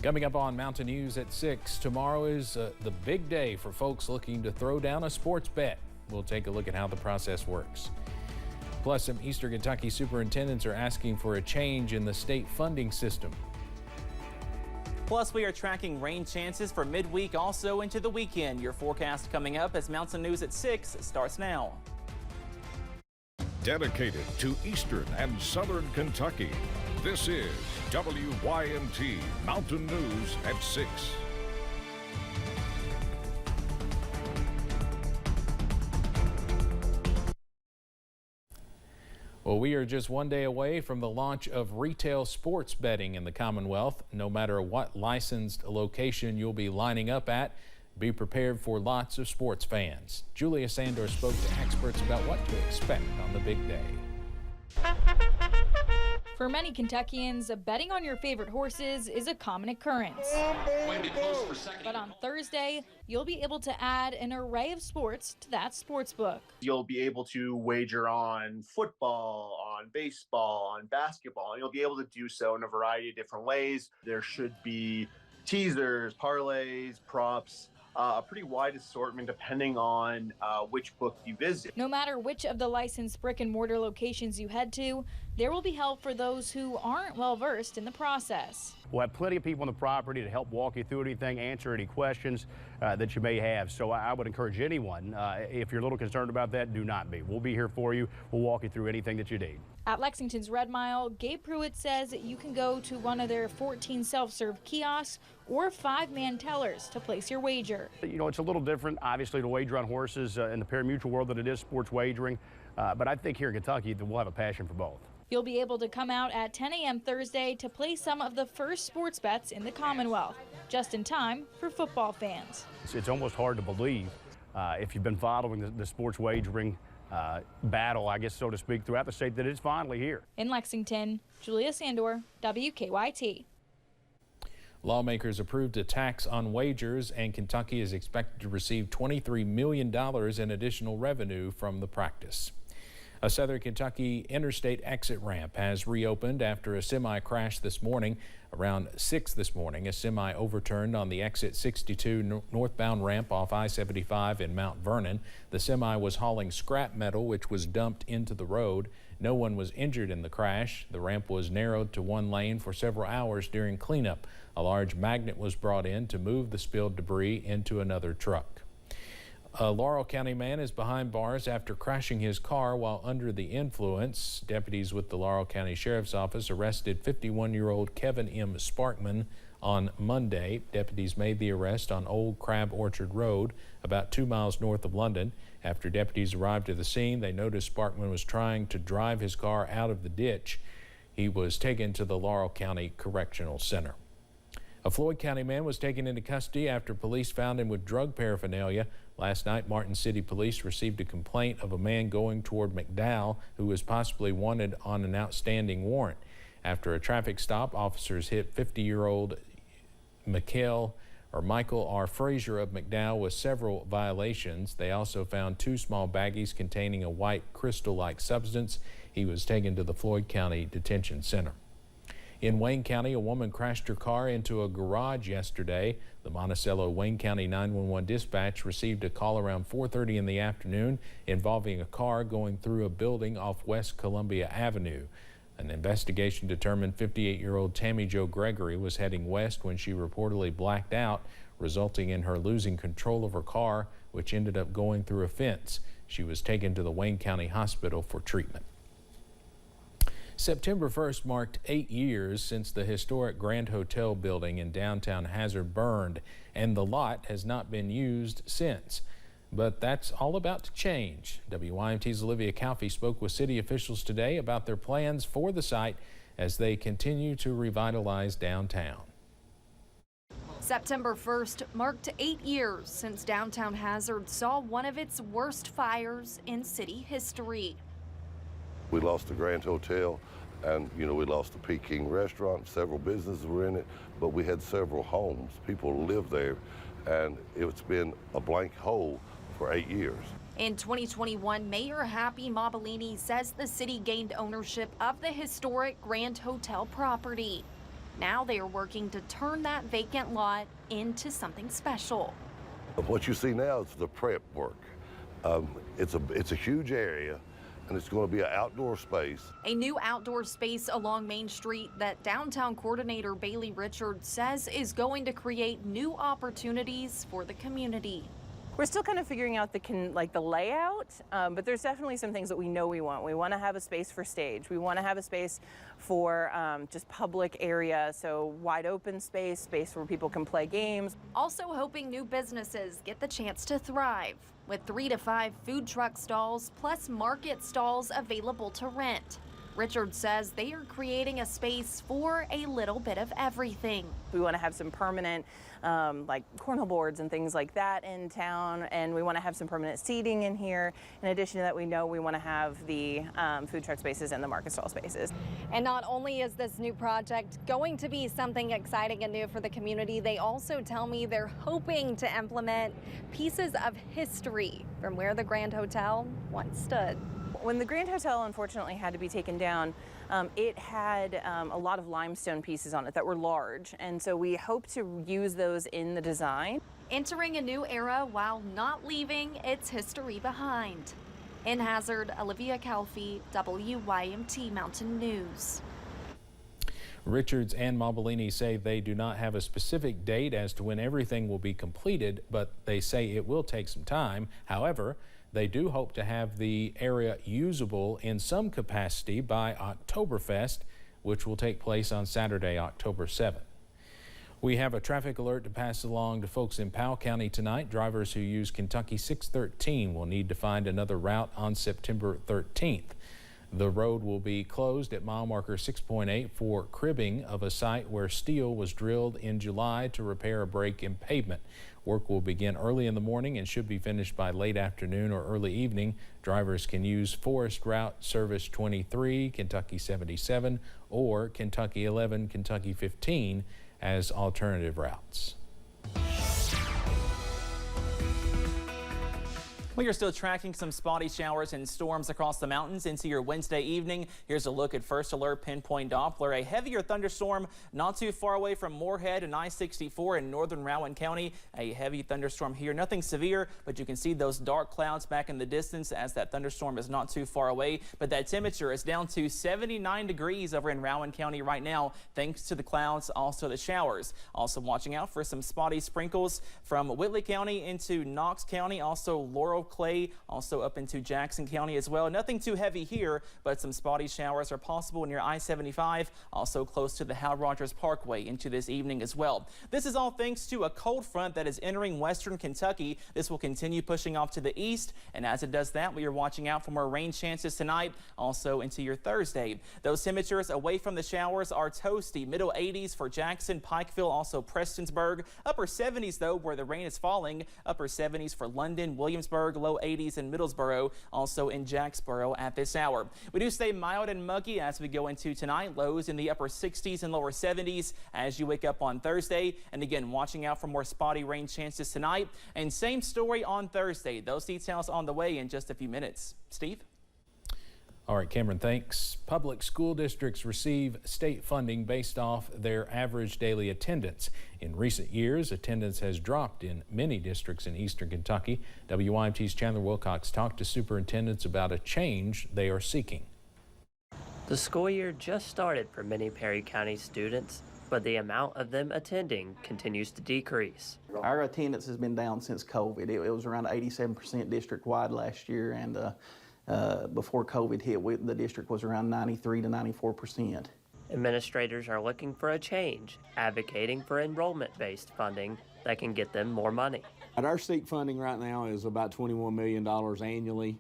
Coming up on Mountain News at 6, tomorrow is the big day for folks looking to throw down a sports bet. We'll take a look at how the process works. Plus, some Eastern Kentucky superintendents are asking for a change in the state funding system. Plus, we are tracking rain chances for midweek, also into the weekend. Your forecast coming up as Mountain News at 6 starts now. Dedicated to Eastern and Southern Kentucky, this is WYMT Mountain News at 6. Well, we are just one day away from the launch of retail sports betting in the Commonwealth. No matter what licensed location you'll be lining up at, be prepared for lots of sports fans. Julia Sandor spoke to experts about what to expect on the big day. For many Kentuckians, betting on your favorite horses is a common occurrence. But on Thursday, you'll be able to add an array of sports to that sports book. You'll be able to wager on football, on baseball, on basketball, and you'll be able to do so in a variety of different ways. There should be teasers, parlays, props, a pretty wide assortment depending on which book you visit. No matter which of the licensed brick and mortar locations you head to, there will be help for those who aren't well versed in the process. We'll have plenty of people on the property to help walk you through anything, answer any questions that you may have. So I would encourage anyone, if you're a little concerned about that, do not be. We'll be here for you. We'll walk you through anything that you need. At Lexington's Red Mile, Gabe Pruitt says you can go to one of their 14 self-serve kiosks or 5-man tellers to place your wager. You know, it's a little different, obviously, to wager on horses in the pari-mutuel world than it is sports wagering. But I think here in Kentucky that we'll have a passion for both. You'll be able to come out at 10 a.m. Thursday to place some of the first sports bets in the Commonwealth, just in time for football fans. It's almost hard to believe, if you've been following the sports wagering battle, I guess, so to speak, throughout the state, that it's finally here. In Lexington, Julia Sandor, WKYT. Lawmakers approved a tax on wagers, and Kentucky is expected to receive $23 million in additional revenue from the practice. A Southern Kentucky interstate exit ramp has reopened after a semi crash this morning. Around 6 this morning, a semi overturned on the exit 62 northbound ramp off I-75 in Mount Vernon. The semi was hauling scrap metal, which was dumped into the road. No one was injured in the crash. The ramp was narrowed to one lane for several hours during cleanup. A large magnet was brought in to move the spilled debris into another truck. A Laurel County man is behind bars after crashing his car while under the influence. Deputies with the Laurel County Sheriff's Office arrested 51-year-old Kevin M. Sparkman on Monday. Deputies made the arrest on Old Crab Orchard Road, about 2 miles north of London. After deputies arrived at the scene, they noticed Sparkman was trying to drive his car out of the ditch. He was taken to the Laurel County Correctional Center. A Floyd County man was taken into custody after police found him with drug paraphernalia. Last night, Martin City Police received a complaint of a man going toward McDowell who was possibly wanted on an outstanding warrant. After a traffic stop, officers hit 50-year-old Michael R. Frazier of McDowell with several violations. They also found 2 small baggies containing a white crystal-like substance. He was taken to the Floyd County Detention Center. In Wayne County, a woman crashed her car into a garage yesterday. The Monticello Wayne County 911 dispatch received a call around 4:30 in the afternoon involving a car going through a building off West Columbia Avenue. An investigation determined 58-year-old Tammy Jo Gregory was heading west when she reportedly blacked out, resulting in her losing control of her car, which ended up going through a fence. She was taken to the Wayne County Hospital for treatment. September 1st marked 8 years since the historic Grand Hotel building in downtown Hazard burned, and the lot has not been used since. But that's all about to change. WYMT's Olivia Calfee spoke with city officials today about their plans for the site as they continue to revitalize downtown. September 1st marked 8 years since downtown Hazard saw one of its worst fires in city history. We lost the Grand Hotel, and we lost the Peking restaurant. Several businesses were in it, but we had several homes. People lived there, and it's been a blank hole for 8 years. In 2021, Mayor Happy Mobilini says the city gained ownership of the historic Grand Hotel property. Now they are working to turn that vacant lot into something special. What you see now is the prep work. It's a huge area, and it's going to be an outdoor space. A new outdoor space along Main Street that downtown coordinator Bailey Richards says is going to create new opportunities for the community. We're still kind of figuring out the layout, but there's definitely some things that we know we want. We want to have a space for stage. We want to have a space for just public area, so wide open space where people can play games. Also hoping new businesses get the chance to thrive with 3 to 5 food truck stalls plus market stalls available to rent. Richard says they are creating a space for a little bit of everything. We want to have some permanent like cornhole boards and things like that in town, and we want to have some permanent seating in here. In addition to that, we know we want to have the food truck spaces and the market stall spaces. And not only is this new project going to be something exciting and new for the community, they also tell me they're hoping to implement pieces of history from where the Grand Hotel once stood. When the Grand Hotel unfortunately had to be taken down, it had a lot of limestone pieces on it that were large, and so we hope to use those in the design. Entering a new era while not leaving its history behind. In Hazard, Olivia Calfee, WYMT Mountain News. Richards and Mobilini say they do not have a specific date as to when everything will be completed, but they say it will take some time. However, they do hope to have the area usable in some capacity by Oktoberfest, which will take place on Saturday, October 7th. We have a traffic alert to pass along to folks in Powell County tonight. Drivers who use Kentucky 613 will need to find another route on September 13th. The road will be closed at mile marker 6.8 for cribbing of a site where steel was drilled in July to repair a break in pavement. Work will begin early in the morning and should be finished by late afternoon or early evening. Drivers can use Forest Route Service 23, Kentucky 77, or Kentucky 11, Kentucky 15 as alternative routes. We are still tracking some spotty showers and storms across the mountains into your Wednesday evening. Here's a look at First Alert Pinpoint Doppler. A heavier thunderstorm not too far away from Moorhead and I-64 in northern Rowan County. A heavy thunderstorm here. Nothing severe, but you can see those dark clouds back in the distance as that thunderstorm is not too far away. But that temperature is down to 79 degrees over in Rowan County right now, thanks to the clouds, also the showers. Also watching out for some spotty sprinkles from Whitley County into Knox County, also Laurel Clay, also up into Jackson County as well. Nothing too heavy here, but some spotty showers are possible near I-75, also close to the Hal Rogers Parkway into this evening as well. This is all thanks to a cold front that is entering western Kentucky. This will continue pushing off to the east, and as it does that, we are watching out for more rain chances tonight, also into your Thursday. Those temperatures away from the showers are toasty. Middle 80s for Jackson, Pikeville, also Prestonsburg. Upper 70s though, where the rain is falling. Upper 70s for London, Williamsburg, low 80s in Middlesboro, also in Jacksboro at this hour. We do stay mild and muggy as we go into tonight. Lows in the upper 60s and lower 70s as you wake up on Thursday. And again, watching out for more spotty rain chances tonight. And same story on Thursday. Those details on the way in just a few minutes. Steve? All right, Cameron, thanks. Public school districts receive state funding based off their average daily attendance. In recent years, attendance has dropped in many districts in eastern Kentucky. WYMT's Chandler Wilcox talked to superintendents about a change they are seeking. The school year just started for many Perry County students, but the amount of them attending continues to decrease. Our attendance has been down since COVID. It was around 87% district-wide last year, and before COVID hit, the district was around 93 to 94%. Administrators are looking for a change, advocating for enrollment-based funding that can get them more money. Our SEEK funding right now is about $21 million annually.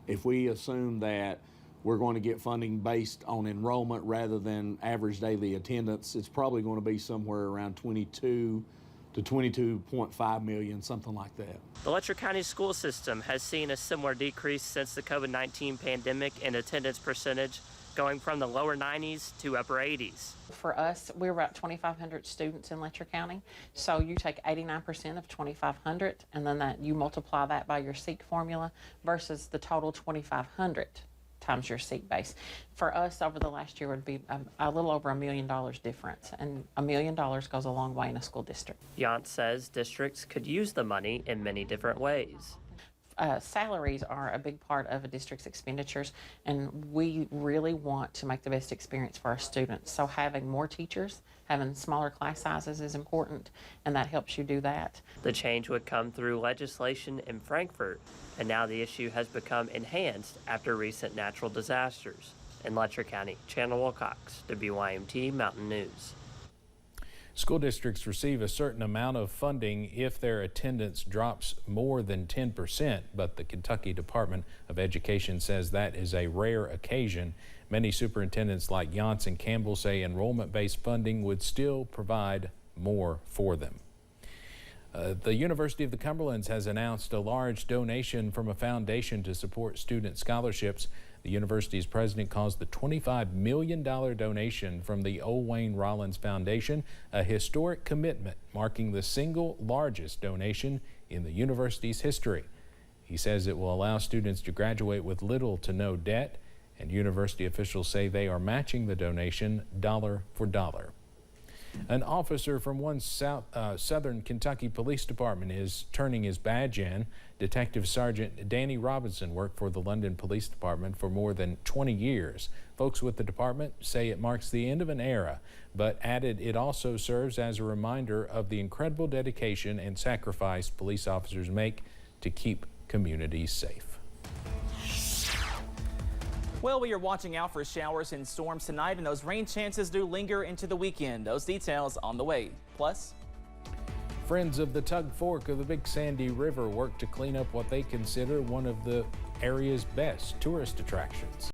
If we assume that we're going to get funding based on enrollment rather than average daily attendance, it's probably going to be somewhere around 22 to 22.5 million, something like that. The Letcher County school system has seen a similar decrease since the COVID-19 pandemic in attendance percentage, going from the lower 90s to upper 80s. For us, we're about 2,500 students in Letcher County. So you take 89% of 2,500, and then you multiply that by your SEEK formula versus the total 2,500 times your seat base. For us, over the last year would be a little over $1 million difference, and $1 million goes a long way in a school district. Yount says districts could use the money in many different ways. Salaries are a big part of a district's expenditures, and we really want to make the best experience for our students. So having more teachers, having smaller class sizes is important, and that helps you do that. The change would come through legislation in Frankfort, and now the issue has become enhanced after recent natural disasters. In Letcher County, Chandler Wilcox, WYMT Mountain News. School districts receive a certain amount of funding if their attendance drops more than 10%, but the Kentucky Department of Education says that is a rare occasion. Many superintendents like Yount and Campbell say enrollment-based funding would still provide more for them. The University of the Cumberlands has announced a large donation from a foundation to support student scholarships. The university's president calls the $25 million donation from the O. Wayne Rollins Foundation a historic commitment, marking the single largest donation in the university's history. He says it will allow students to graduate with little to no debt, and university officials say they are matching the donation dollar for dollar. An officer from one Southern Kentucky Police Department is turning his badge in. Detective Sergeant Danny Robinson worked for the London Police Department for more than 20 years. Folks with the department say it marks the end of an era, but added it also serves as a reminder of the incredible dedication and sacrifice police officers make to keep communities safe. Well, we are watching out for showers and storms tonight, and those rain chances do linger into the weekend. Those details on the way. Plus, Friends of the Tug Fork of the Big Sandy River work to clean up what they consider one of the area's best tourist attractions.